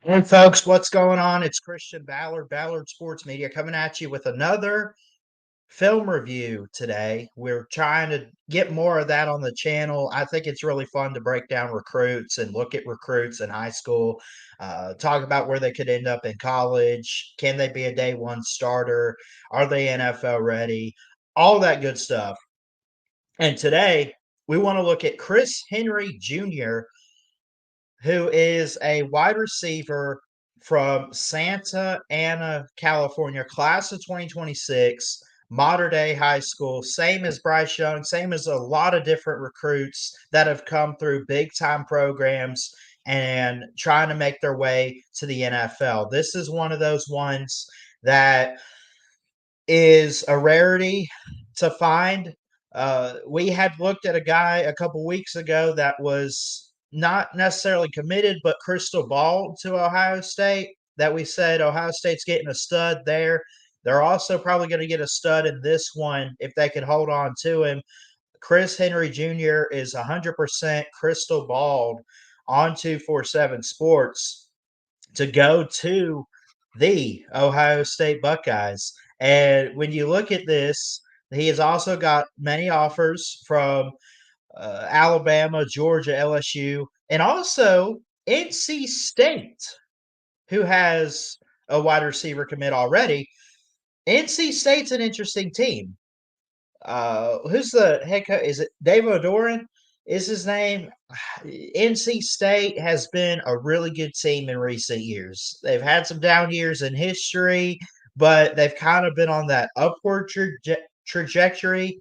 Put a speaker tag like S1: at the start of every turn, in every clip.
S1: Hey folks, what's going on? It's Christian Ballard, Ballard Sports Media, coming at you with another film review today. We're trying to get more of that on the channel. I think it's really fun to break down recruits and look at recruits in high school, talk about where they could end up in college. Can they be a day one starter? Are they NFL ready? All that good stuff. And today we want to look at Chris Henry Jr., who is a wide receiver from Santa Ana, California, class of 2026, Mater Day High School, same as Bryce Young, same as a lot of different recruits that have come through big time programs and trying to make their way to the NFL. This is one of those ones that is a rarity to find. We had looked at a guy a couple weeks ago that was not necessarily committed, but crystal ball to Ohio State. That we said Ohio State's getting a stud there. They're also probably going to get a stud in this one if they could hold on to him. Chris Henry Jr. is 100% crystal balled on 247 Sports to go to the Ohio State Buckeyes. And when you look at this, he has also got many offers from Alabama, Georgia, LSU, and also NC State, who has a wide receiver commit already. NC State's an interesting team. Who's the head coach? Is it Dave O'Doran? Is his name? NC State has been a really good team in recent years. They've had some down years in history, but they've kind of been on that upward trajectory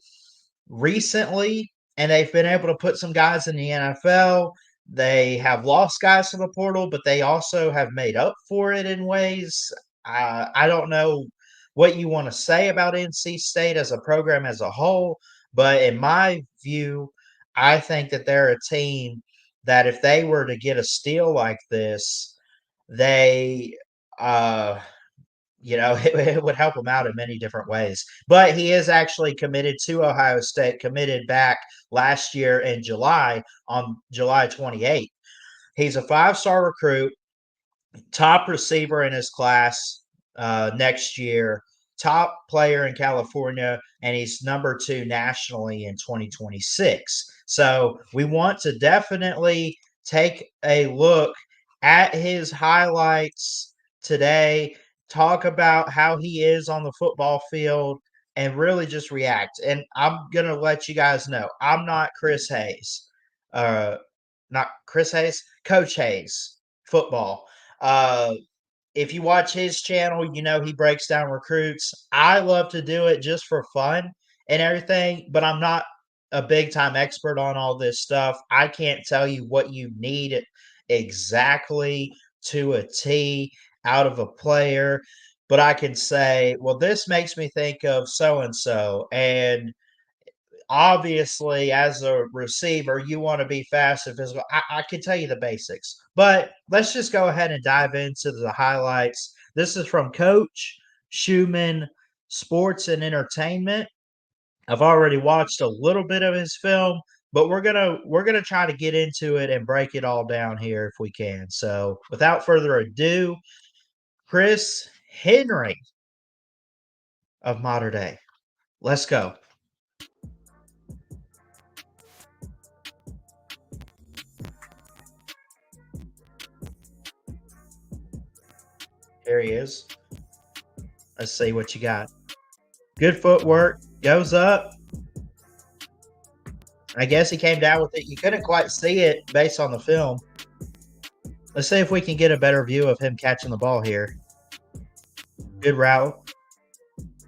S1: recently, and they've been able to put some guys in the NFL. They have lost guys to the portal, but they also have made up for it in ways. I don't know what you want to say about NC State as a program as a whole, but in my view, I think that they're a team that if they were to get a steal like this, they uh it would help him out in many different ways. But he is actually committed to Ohio State, committed back last year in July on July 28th. He's a five-star recruit, top receiver in his class next year, top player in California, and he's number two nationally in 2026. So we want to definitely take a look at his highlights today, talk about how he is on the football field, and really just react. And I'm going to let you guys know I'm not Chris Hayes. Not Chris Hayes, Coach Hayes, football. Uh, if you watch his channel, you know he breaks down recruits. I love to do it just for fun and everything, but I'm not a big time expert on all this stuff. I can't tell you what you need exactly to a T out of a player, but I can say, well, this makes me think of so and so. And obviously, as a receiver, you want to be fast and physical. I can tell you the basics, but let's just go ahead and dive into the highlights. This is from Coach Schumann Sports and Entertainment. I've already watched a little bit of his film, but we're gonna try to get into it and break it all down here if we can. So, without further ado, Chris Henry of Mater Day. Let's go. Here he is. Let's see what you got. Good footwork, goes up. I guess he came down with it. You couldn't quite see it based on the film. Let's see if we can get a better view of him catching the ball here. Good route.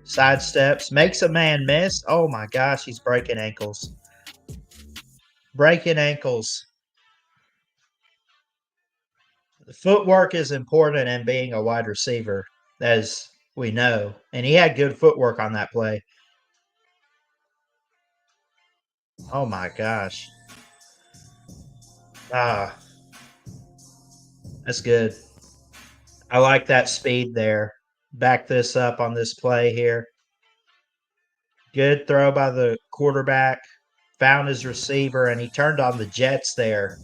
S1: Side steps. Makes a man miss. Oh my gosh, he's breaking ankles. Breaking ankles. The footwork is important in being a wide receiver, as we know. And he had good footwork on that play. Oh my gosh. Ah, that's good. I like that speed there. Back this up on this play here. Good throw by the quarterback. Found his receiver, and he turned on the Jets there.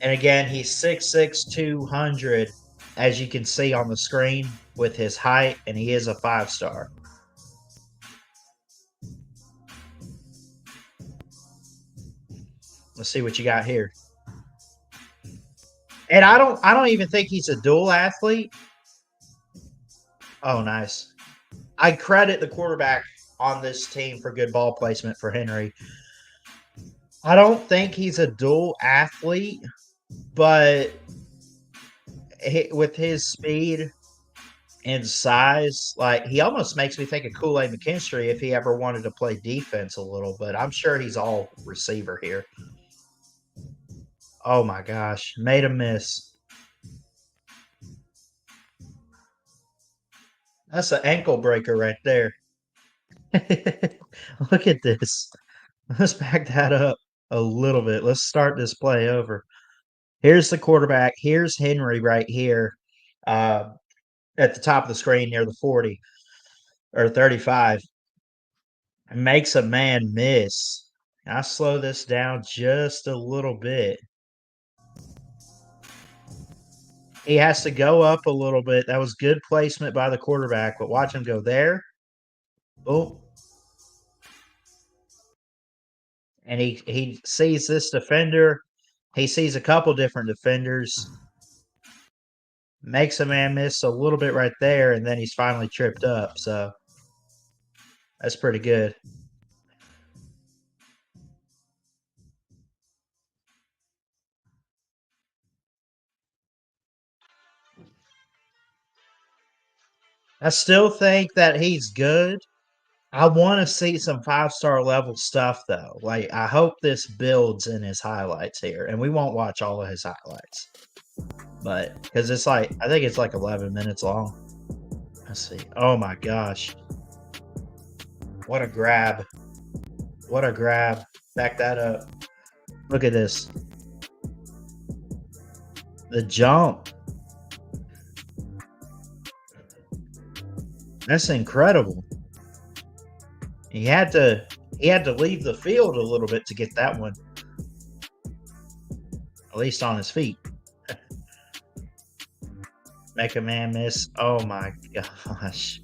S1: And again, he's 6'6", 200, as you can see on the screen with his height, and he is a 5-star. Let's see what you got here. And I don't even think he's a dual athlete. Oh, nice. I credit the quarterback on this team for good ball placement for Henry. I don't think he's a dual athlete, but with his speed and size, like he almost makes me think of Kool-Aid McKinstry if he ever wanted to play defense a little, but I'm sure he's all receiver here. Oh my gosh, made a miss. That's an ankle breaker right there. Look at this. Let's back that up a little bit. Let's start this play over. Here's the quarterback. Here's Henry right here uh, at the top of the screen near the 40 or 35. Makes a man miss. I slow this down just a little bit. He has to go up a little bit. That was good placement by the quarterback, but watch him go there. Boom. And he sees this defender. He sees a couple different defenders. Makes a man miss a little bit right there, and then he's finally tripped up. So that's pretty good. I still think that he's good. I want to see some 5-star level stuff though. Like I hope this builds in his highlights here, and we won't watch all of his highlights, but because it's like I think it's like 11 minutes long. Let's see. Oh my gosh, what a grab! What a grab! Back that up. Look at this. The jump. That's incredible. He had to leave the field a little bit to get that one. At least on his feet. Make a man miss. Oh my gosh.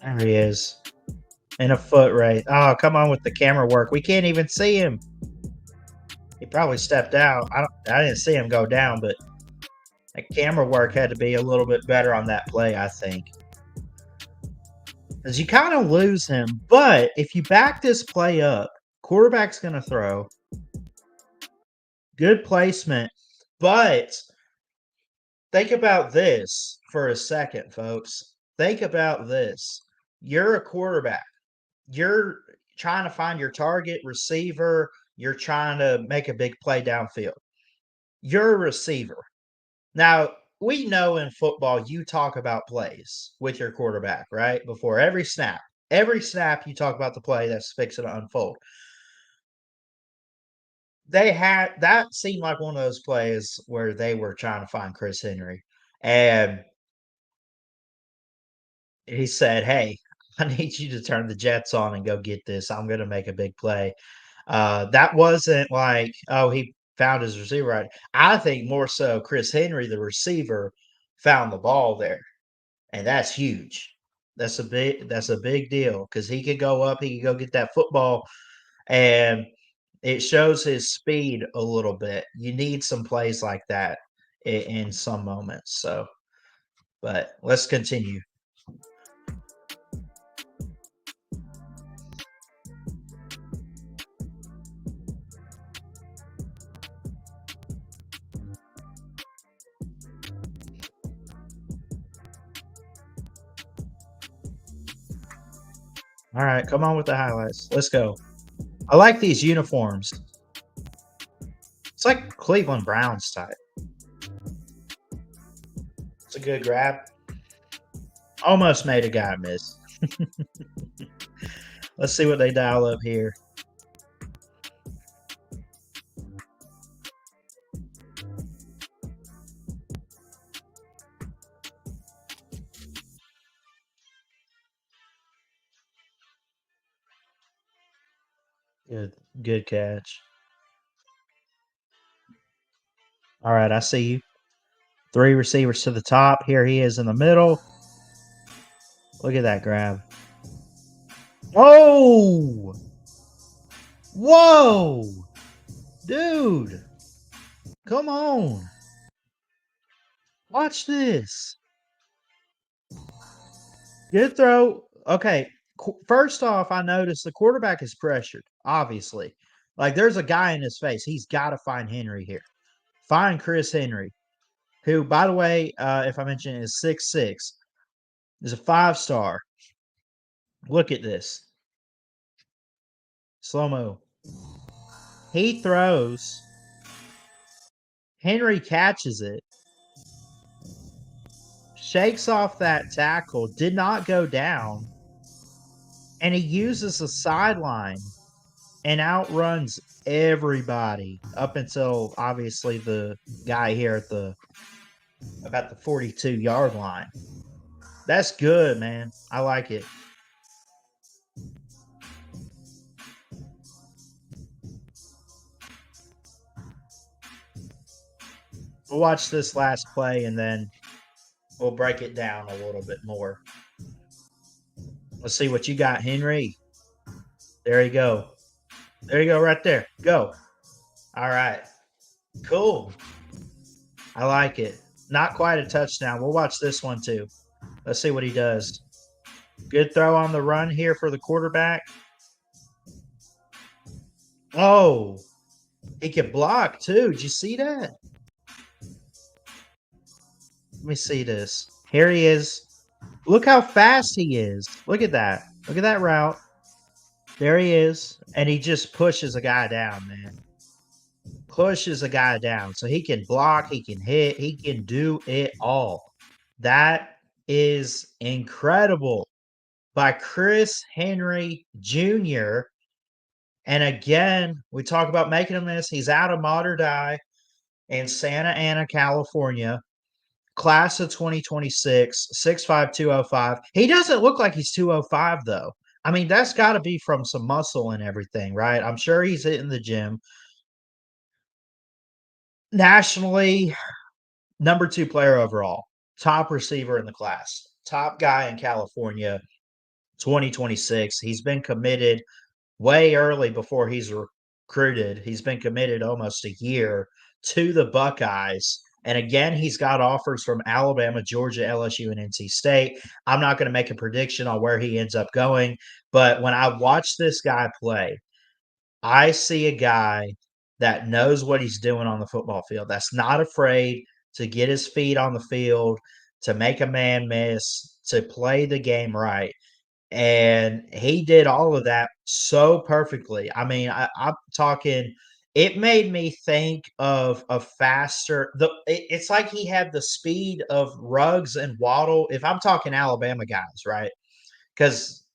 S1: There he is. In a foot race. Oh, come on with the camera work. We can't even see him. He probably stepped out. I didn't see him go down, but the camera work had to be a little bit better on that play, I think. Because you kind of lose him. But if you back this play up, quarterback's going to throw. Good placement. But think about this for a second, folks. Think about this. You're a quarterback. You're trying to find your target receiver. You're trying to make a big play downfield. You're a receiver. Now, we know in football you talk about plays with your quarterback, right? Before every snap. Every snap you talk about the play that's fixing to unfold. That seemed like one of those plays where they were trying to find Chris Henry. And he said, "Hey, I need you to turn the jets on and go get this. I'm gonna make a big play." That wasn't like, oh, he found his receiver right. I think more so Chris Henry, the receiver, found the ball there, and that's huge. That's a big deal because he could go up, he could go get that football, and it shows his speed a little bit. You need some plays like that in some moments. So, but let's continue. All right, come on with the highlights. Let's go. I like these uniforms. It's like Cleveland Browns type. It's a good grab. Almost made a guy miss. Let's see what they dial up here. Good catch. All right, I see you. 3 receivers to the top. Here he is in the middle. Look at that grab. Oh! Whoa! Dude, come on. Watch this. Good throw. Okay. First off, I noticed the quarterback is pressured, obviously. Like there's a guy in his face. He's got to find Henry here. Find Chris Henry, who, by the way, if I mention is 6'6", is a 5-star. Look at this. Slow mo. He throws. Henry catches it. Shakes off that tackle. Did not go down. And he uses the sideline and outruns everybody up until obviously the guy here at the about the 42-yard line. That's good, man. I like it. We'll watch this last play and then we'll break it down a little bit more. Let's see what you got, Henry. There you go. There you go, right there. Go. All right. Cool. I like it. Not quite a touchdown. We'll watch this one too. Let's see what he does. Good throw on the run here for the quarterback. Oh, he can block too. Did you see that? Let me see this. Here he is. Look how fast he is. Look at that. Look at that route. There he is. And he just pushes a guy down, man. Pushes a guy down. So he can block, he can hit, he can do it all. That is incredible by Chris Henry Jr. And again, we talk about making him this. He's out of Mater Dei in Santa Ana, California. Class of 2026, 6'5", 205. He doesn't look like he's 205, though. I mean, that's got to be from some muscle and everything, right? I'm sure he's hitting the gym. Nationally, number 2 player overall, top receiver in the class, top guy in California, 2026. He's been committed way early before he's recruited. He's been committed almost a year to the Buckeyes. And again, he's got offers from Alabama, Georgia, LSU, and NC State. I'm not going to make a prediction on where he ends up going, but when I watch this guy play, I see a guy that knows what he's doing on the football field, that's not afraid to get his feet on the field, to make a man miss, to play the game right. And he did all of that so perfectly. I mean, I'm talking it made me think of a faster it's like he had the speed of Ruggs and Waddle, if I'm talking Alabama guys, right? Because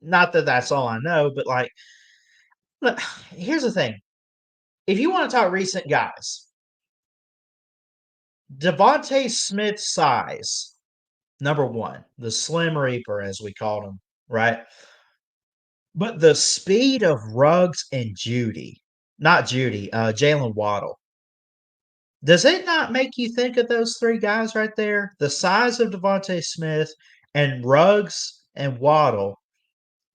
S1: not that that's all I know, but, like, look, here's the thing. If you wanna talk recent guys, Devontae Smith's size, number 1, the Slim Reaper, as we called him, right? But the speed of Ruggs and Jalen Waddle, does it not make you think of those 3 guys right there? The size of Devontae Smith and Ruggs and Waddle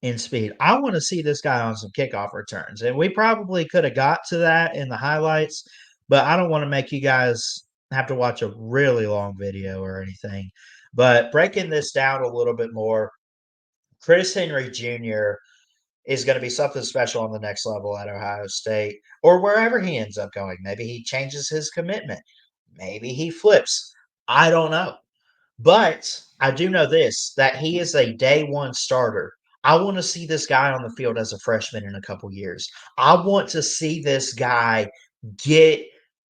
S1: in speed. I wanna see this guy on some kickoff returns, and we probably coulda got to that in the highlights, but I don't wanna make you guys have to watch a really long video or anything. But breaking this down a little bit more, Chris Henry Jr. is going to be something special on the next level at Ohio State or wherever he ends up going. Maybe he changes his commitment. Maybe he flips. I don't know. But I do know this, that he is a day one starter. I want to see this guy on the field as a freshman in a couple years. I want to see this guy get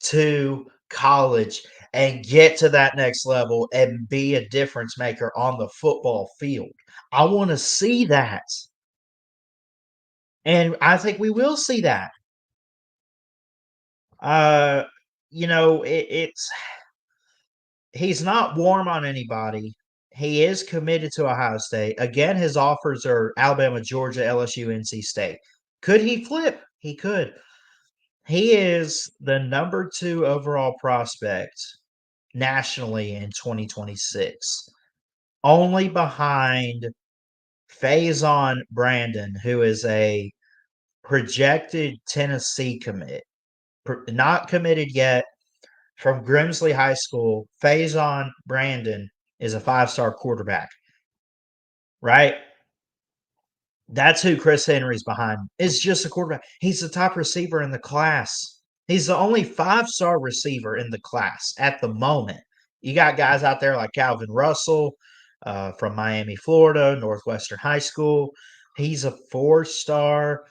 S1: to college and get to that next level and be a difference maker on the football field. I want to see that. And I think we will see that. Uh, it's he's not warm on anybody. He is committed to Ohio State. Again, his offers are Alabama, Georgia, LSU, NC State. Could he flip? He could. He is the number 2 overall prospect nationally in 2026, only behind Faison Brandon, who is a projected Tennessee commit, not committed yet from Grimsley High School. Faison Brandon is a 5-star quarterback, right? That's who Chris Henry's behind. It's just a quarterback. He's the top receiver in the class. He's the only 5-star receiver in the class at the moment. You got guys out there like Calvin Russell from Miami, Florida, Northwestern High School. He's a 4-star.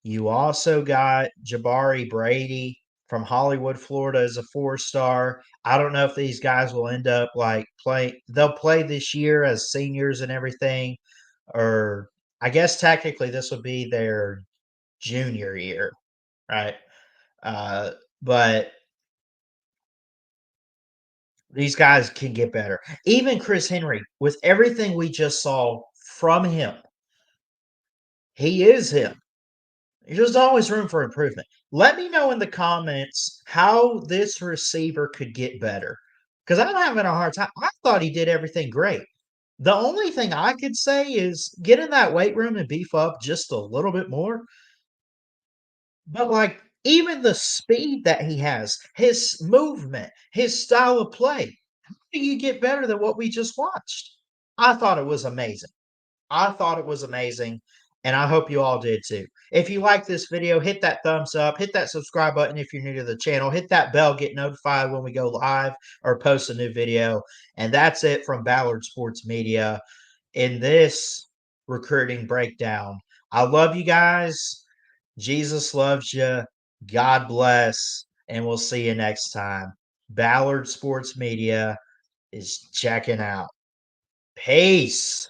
S1: You also got Jabari Brady from Hollywood, Florida, as a 4-star. I don't know if these guys will end up like they'll play this year as seniors and everything, or I guess technically this would be their junior year, right? Uh, but these guys can get better. Even Chris Henry, with everything we just saw from him, he is him. There's always room for improvement. Let me know in the comments how this receiver could get better, because I'm having a hard time. I thought he did everything great. The only thing I could say is get in that weight room and beef up just a little bit more. But, like, even the speed that he has, his movement, his style of play, how do you get better than what we just watched? I thought it was amazing. I thought it was amazing, and I hope you all did too. If you like this video, hit that thumbs up, hit that subscribe button if you're new to the channel, hit that bell, get notified when we go live or post a new video. And that's it from Ballard Sports Media in this recruiting breakdown. I love you guys. Jesus loves you. God bless. And we'll see you next time. Ballard Sports Media is checking out. Peace.